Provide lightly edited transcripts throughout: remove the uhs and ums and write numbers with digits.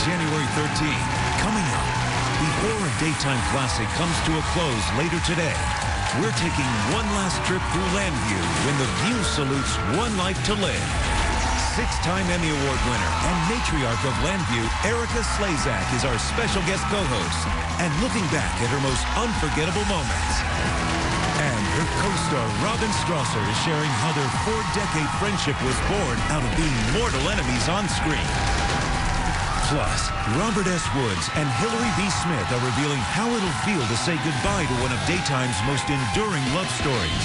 January 13th. Coming up, before a daytime classic comes to a close later today, we're taking one last trip through Landview when The View salutes One Life to Live. Six-time Emmy Award winner and matriarch of Landview, Erika Slezak is our special guest co-host and looking back at her most unforgettable moments. And her co-star Robin Strasser is sharing how their 4-decade friendship was born out of being mortal enemies on screen. Plus, Robert S. Woods and Hillary B. Smith are revealing how it'll feel to say goodbye to one of daytime's most enduring love stories.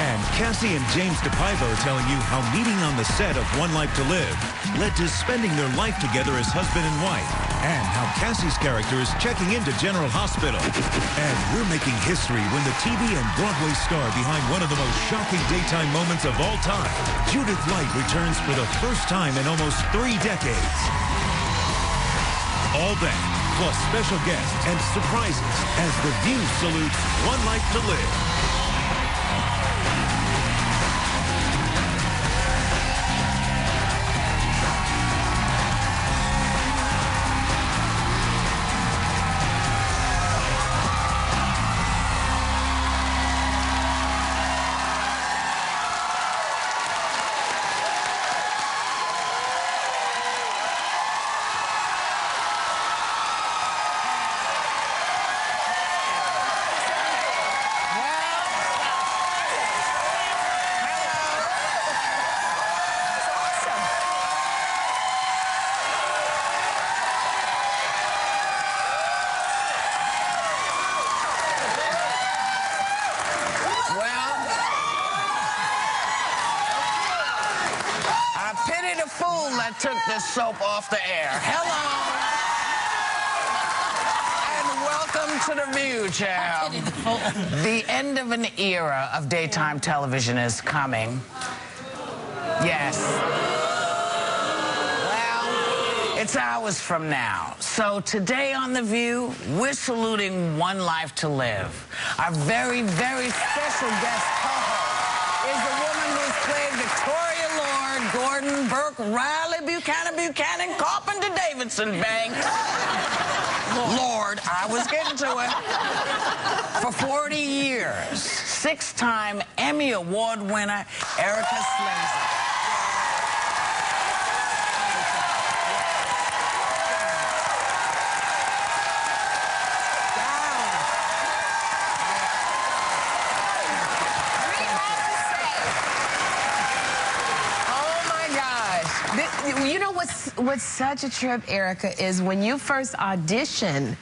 And Cassie and James DePaiva are telling you how meeting on the set of One Life to Live led to spending their life together as husband and wife, and how Cassie's character is checking into General Hospital. And we're making history when the TV and Broadway star behind one of the most shocking daytime moments of all time, Judith Light, returns for the first time in almost 3 decades. All that, plus special guests and surprises as The View salutes One Life to Live. Fool that took this soap off the air. Hello. And welcome to The View, child. The end of an era of daytime television is coming. Yes. Well, it's hours from now. So today on The View, we're saluting One Life to Live. Our very, very special guest co-host is the woman who's played Victoria Lord, Gordon, Burke, Riley, Buchanan, Carpenter, Davidson, Banks. Lord, I was getting to it. For 40 years, 6-time Emmy Award winner, Erika Slezak. You know what's such a trip, Erika, is when you first auditioned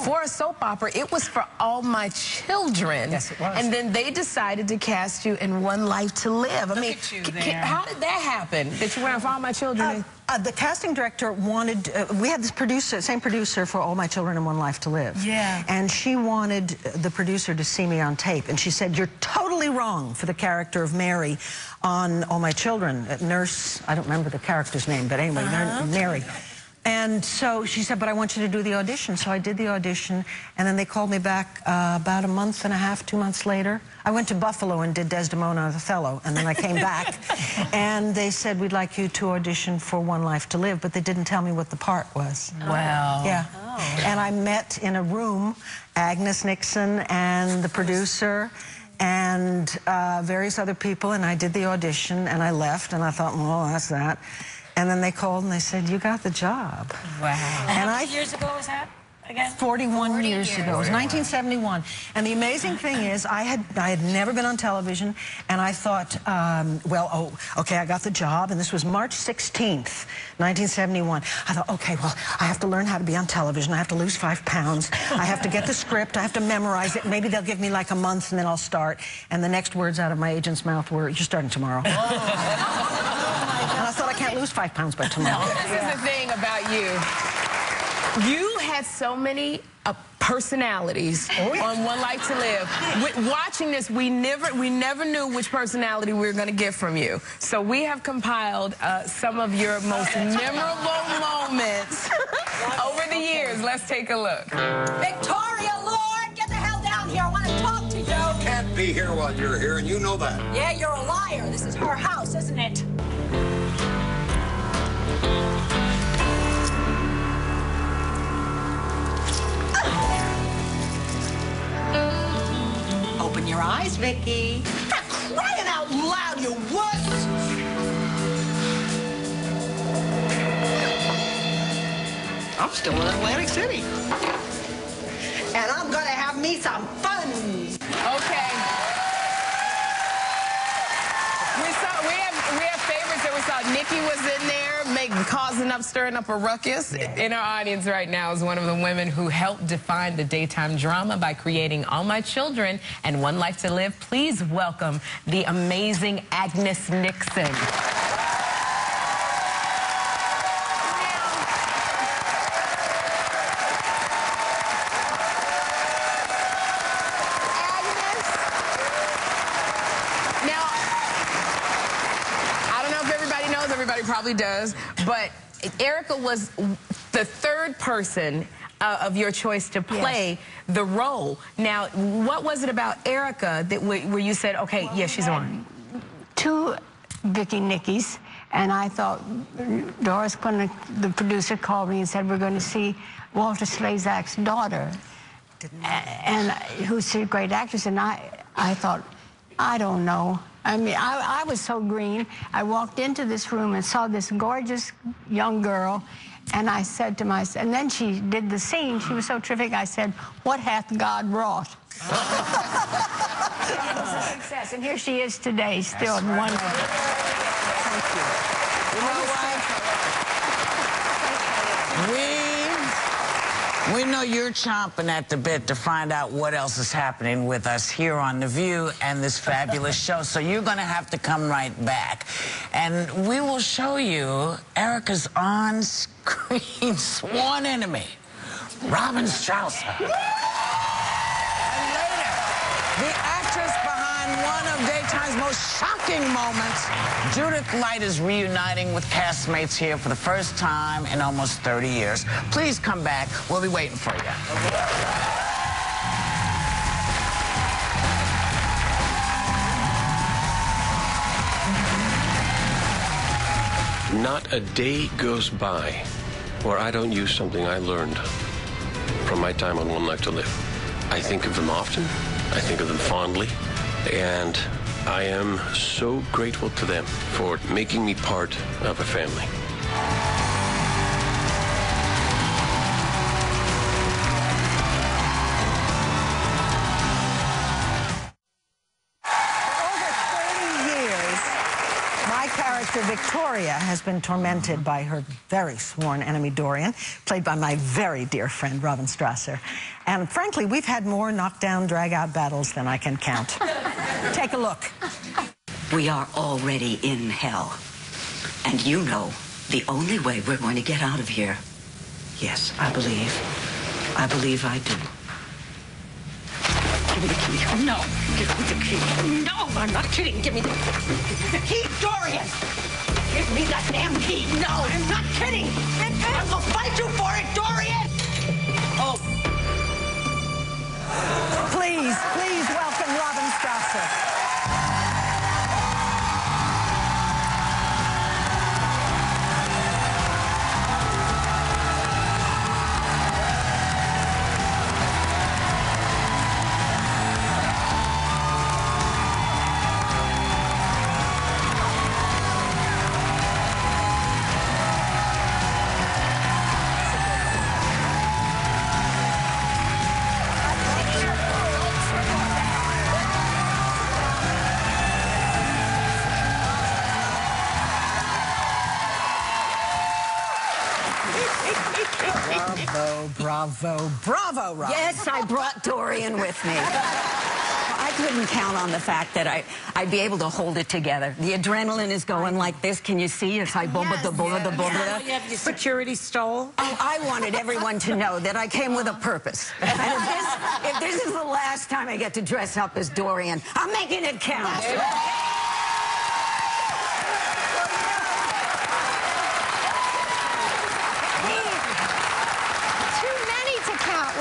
for a soap opera, it was for All My Children. Yes, it was. And then they decided to cast you in One Life to Live. I mean, how did that happen, that you went on for All My Children? The casting director wanted, we had this producer, same producer for All My Children and One Life to Live. Yeah. And she wanted the producer to see me on tape. And she said, you're totally wrong for the character of Mary on All My Children. Nurse, I don't remember the character's name, but anyway, Mary. And so she said, but I want you to do the audition. So I did the audition, and then they called me back about a month and a half, 2 months later. I went to Buffalo and did Desdemona Othello, and then I came back, and they said, we'd like you to audition for One Life to Live, but they didn't tell me what the part was. Wow. Yeah. And I met in a room Agnes Nixon and the producer and various other people, and I did the audition, and I left, and I thought, well, that's that. And then they called and they said, you got the job. Wow. And How many years ago was that again? 41 years ago. It was 1971. And the amazing thing is, I had never been on television, and I thought, okay, I got the job, and this was March 16th, 1971. I thought, okay, well, I have to learn how to be on television. I have to lose 5 pounds. I have to get the script. I have to memorize it. Maybe they'll give me like a month, and then I'll start. And the next words out of my agent's mouth were, you're starting tomorrow. And I thought, I can't lose 5 pounds by tomorrow. This is the thing about you. You had so many personalities on One Life to Live. Watching this, we never knew which personality we were going to get from you. So we have compiled some of your most memorable moments over the years. Let's take a look. Victoria Lord, get the hell down here. I want to talk to you. You can't be here while you're here, and you know that. Yeah, you're a liar. This is her house, isn't it? Surprise, Vicky. Crying out loud, you wuss! I'm still in Atlantic City. And I'm gonna have me some fun. Okay. We have favorites that we saw. Nikki was in there, stirring up a ruckus. In our audience right now is one of the women who helped define the daytime drama by creating All My Children and One Life to Live. Please welcome the amazing Agnes Nixon. Everybody probably does, but Erika was the third person of your choice to play the role. Now, what was it about Erika that where you said, okay, well, yes, she's on? Two Vicky Nickies, and I thought Doris, the producer, called me and said, we're going to see Walter Slezak's daughter, and who's a great actress, and I thought, I don't know. I mean, I was so green. I walked into this room and saw this gorgeous young girl, and I said to myself, and then she did the scene. She was so terrific. I said, what hath God wrought? It was a success, and here she is today, still wonderful. Thank you. You know what? We know you're chomping at the bit to find out what else is happening with us here on The View and this fabulous show. So you're going to have to come right back. And we will show you Erika's on-screen sworn enemy, Robin Strasser. And later, the actress behind one of daytime's most shocking moments, Judith Light, is reuniting with castmates here for the first time in almost 30 years. Please come back. We'll be waiting for you. Not a day goes by where I don't use something I learned from my time on One Life to Live. I think of them often. I think of them fondly. And I am so grateful to them for making me part of a family. Victoria has been tormented by her very sworn enemy, Dorian, played by my very dear friend, Robin Strasser. And frankly, we've had more knockdown, drag-out battles than I can count. Take a look. We are already in hell. And you know the only way we're going to get out of here. Yes, I believe I do. Give me the key. No, give me the key. No, I'm not kidding. Give me the key, Dorian. Give me that damn key. No, I'm not kidding. I will fight you for it, Dorian. Oh. Please welcome Robin Strasser. Bravo, Robin. Yes, I brought Dorian with me. I couldn't count on the fact that I'd be able to hold it together. The adrenaline is going like this. Can you see? It's like boba. You have your security stole. Oh, I wanted everyone to know that I came with a purpose. And if this is the last time I get to dress up as Dorian, I'm making it count.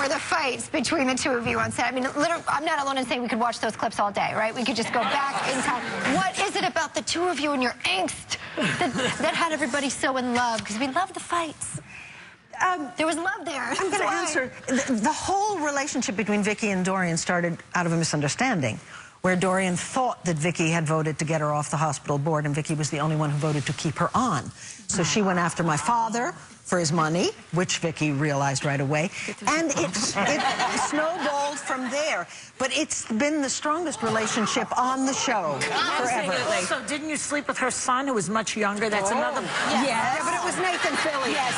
The fights between the two of you on set. I mean, literally, I'm not alone in saying we could watch those clips all day, right? We could just go back in time. What is it about the two of you and your angst that had everybody so in love? Because we love the fights. There was love there. I'm going to answer. The whole relationship between Vicky and Dorian started out of a misunderstanding. where Dorian thought that Vicky had voted to get her off the hospital board, and Vicky was the only one who voted to keep her on. So she went after my father for his money, which Vicky realized right away, and it snowballed from there. But it's been the strongest relationship on the show forever. Also, didn't you sleep with her son, who was much younger? That's another... Yes. Yeah, but it was Nathan Philly. Yes.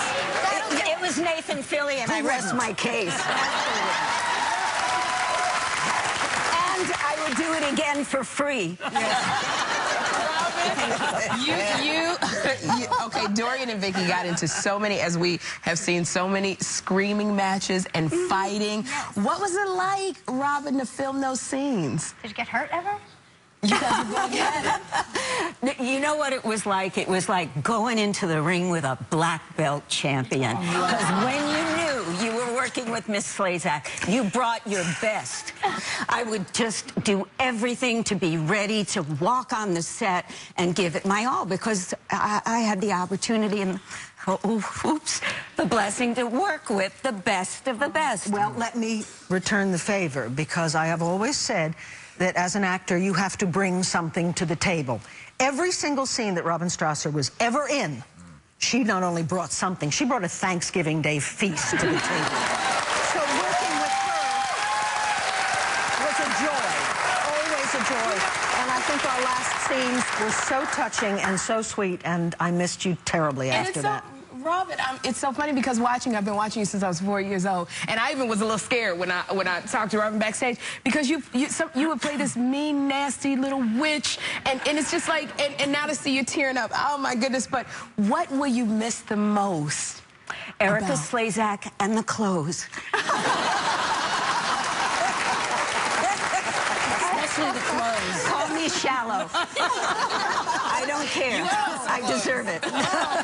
It was Nathan Philly, and I rest my case. And I would do it again for free. Okay, Dorian and Vicky got into so many, as we have seen, so many screaming matches and fighting. Yes. What was it like, Robin, to film those scenes? Did you get hurt ever? You know what it was like? It was like going into the ring with a black belt champion. Because when you knew you were working with Miss Slezak, you brought your best. I would just do everything to be ready to walk on the set and give it my all, because I had the opportunity and the blessing to work with the best of the best. Well, let me return the favor, because I have always said that as an actor, you have to bring something to the table. Every single scene that Robin Strasser was ever in, she not only brought something, she brought a Thanksgiving Day feast to the table. So working with her was a joy, always a joy. And I think our last scenes were so touching and so sweet, and I missed you terribly after that. Robin, it's so funny because I've been watching you since I was 4 years old, and I even was a little scared when I talked to Robin backstage, because you would play this mean, nasty little witch, and it's just like, and now to see you tearing up, oh my goodness. But what will you miss the most? Erika Slezak and the clothes. Especially the clothes. Call me shallow. I don't care. I deserve it. Oh,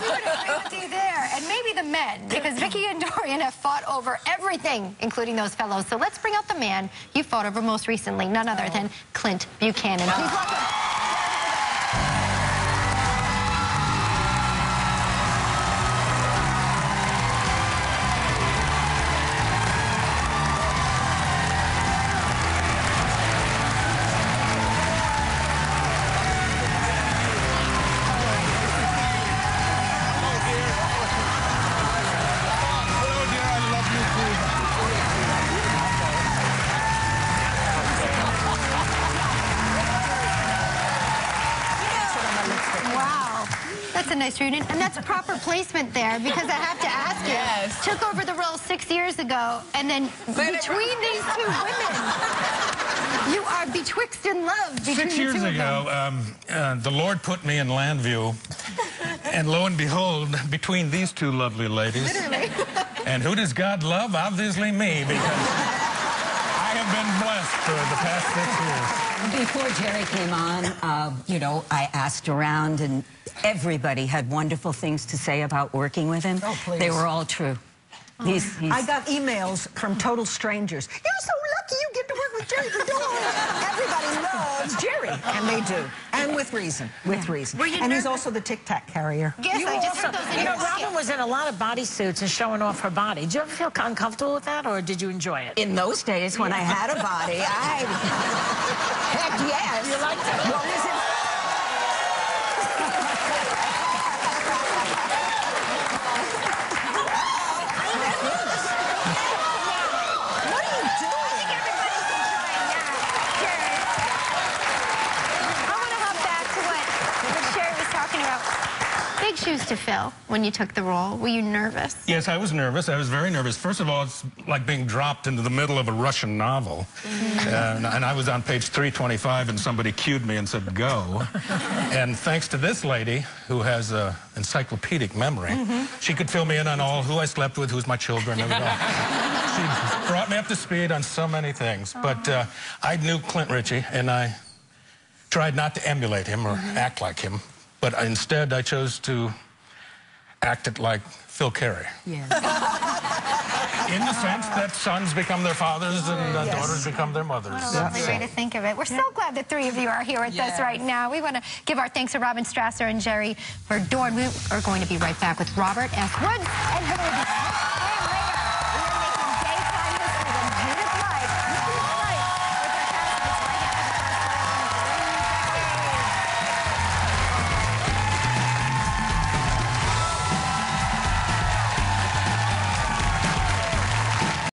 we would agree with you there. And maybe the men, because Vicky and Dorian have fought over everything, including those fellows. So let's bring out the man you fought over most recently, none other than Clint Buchanan. Please welcome. That's a nice reunion, and that's proper placement there, because I have to ask you, took over the role 6 years ago, and then between these two women, you are betwixt and love between 6 years ago, the Lord put me in Landview, and lo and behold, between these two lovely ladies. Literally. And who does God love? Obviously me, because I have been blessed for the past 6 years. Before Jerry came on, you know, I asked around, and everybody had wonderful things to say about working with him. Oh, please. They were all true. He's... I got emails from total strangers. You're so lucky you get to work with Jerry Dorn. Everybody loves Jerry. And they do. And with reason. With reason. And he's also the Tic Tac carrier. Yes, I just heard those in your Robin was in a lot of bodysuits and showing off her body. Did you ever feel uncomfortable with that, or did you enjoy it? In those days when I had a body, heck yes. You liked it? Well, listen. Big shoes to fill when you took the role. Were you nervous? Yes, I was nervous. I was very nervous. First of all, it's like being dropped into the middle of a Russian novel. And I was on page 325, and somebody cued me and said, go. And thanks to this lady, who has an encyclopedic memory, she could fill me in on all who I slept with, who's my children, and all. She brought me up to speed on so many things. But I knew Clint Ritchie, and I tried not to emulate him or act like him. But instead, I chose to act it like Phil Carey. Yeah. In the sense that sons become their fathers and daughters become their mothers. What a lovely way to think of it. We're so glad the three of you are here with us right now. We want to give our thanks to Robin Strasser and Jerry for Dorn. We are going to be right back with Robert S. Woods and Hillary.